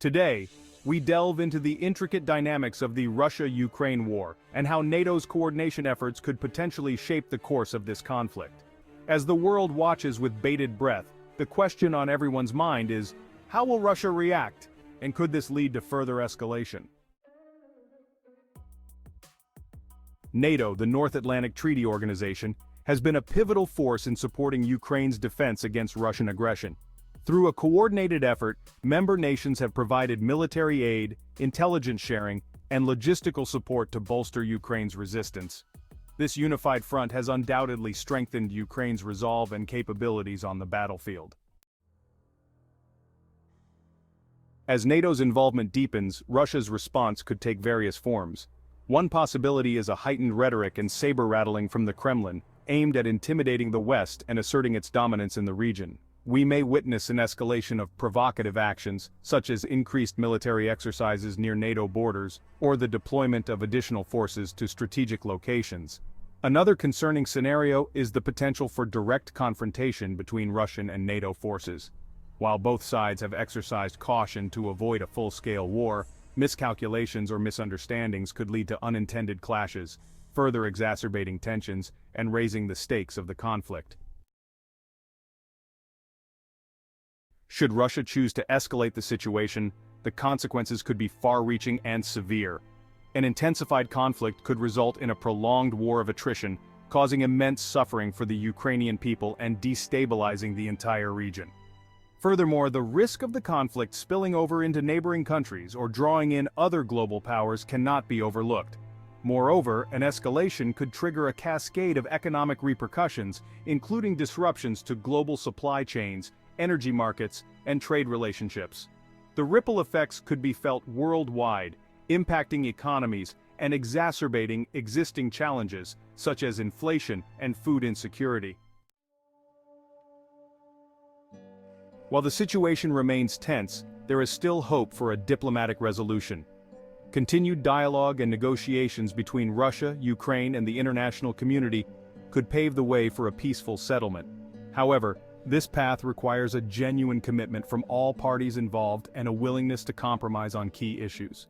Today, we delve into the intricate dynamics of the Russia-Ukraine war and how NATO's coordination efforts could potentially shape the course of this conflict. As the world watches with bated breath, the question on everyone's mind is, how will Russia react, and could this lead to further escalation? NATO, the North Atlantic Treaty Organization, has been a pivotal force in supporting Ukraine's defense against Russian aggression. Through a coordinated effort, member nations have provided military aid, intelligence sharing, and logistical support to bolster Ukraine's resistance. This unified front has undoubtedly strengthened Ukraine's resolve and capabilities on the battlefield. As NATO's involvement deepens, Russia's response could take various forms. One possibility is a heightened rhetoric and saber-rattling from the Kremlin, aimed at intimidating the West and asserting its dominance in the region. We may witness an escalation of provocative actions, such as increased military exercises near NATO borders, or the deployment of additional forces to strategic locations. Another concerning scenario is the potential for direct confrontation between Russian and NATO forces. While both sides have exercised caution to avoid a full-scale war, miscalculations or misunderstandings could lead to unintended clashes, further exacerbating tensions and raising the stakes of the conflict. Should Russia choose to escalate the situation, the consequences could be far-reaching and severe. An intensified conflict could result in a prolonged war of attrition, causing immense suffering for the Ukrainian people and destabilizing the entire region. Furthermore, the risk of the conflict spilling over into neighboring countries or drawing in other global powers cannot be overlooked. Moreover, an escalation could trigger a cascade of economic repercussions, including disruptions to global supply chains, energy markets, and trade relationships. The ripple effects could be felt worldwide, impacting economies and exacerbating existing challenges, such as inflation and food insecurity. While the situation remains tense, there is still hope for a diplomatic resolution. Continued dialogue and negotiations between Russia, Ukraine, and the international community could pave the way for a peaceful settlement. However, this path requires a genuine commitment from all parties involved and a willingness to compromise on key issues.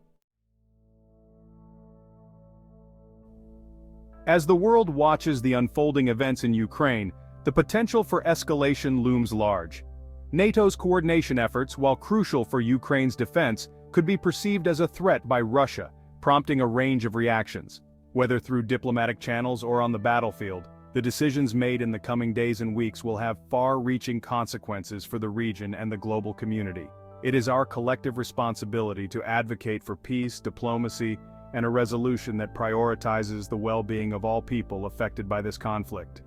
As the world watches the unfolding events in Ukraine, the potential for escalation looms large. NATO's coordination efforts, while crucial for Ukraine's defense, could be perceived as a threat by Russia, prompting a range of reactions. Whether through diplomatic channels or on the battlefield, the decisions made in the coming days and weeks will have far-reaching consequences for the region and the global community. It is our collective responsibility to advocate for peace, diplomacy, and a resolution that prioritizes the well-being of all people affected by this conflict.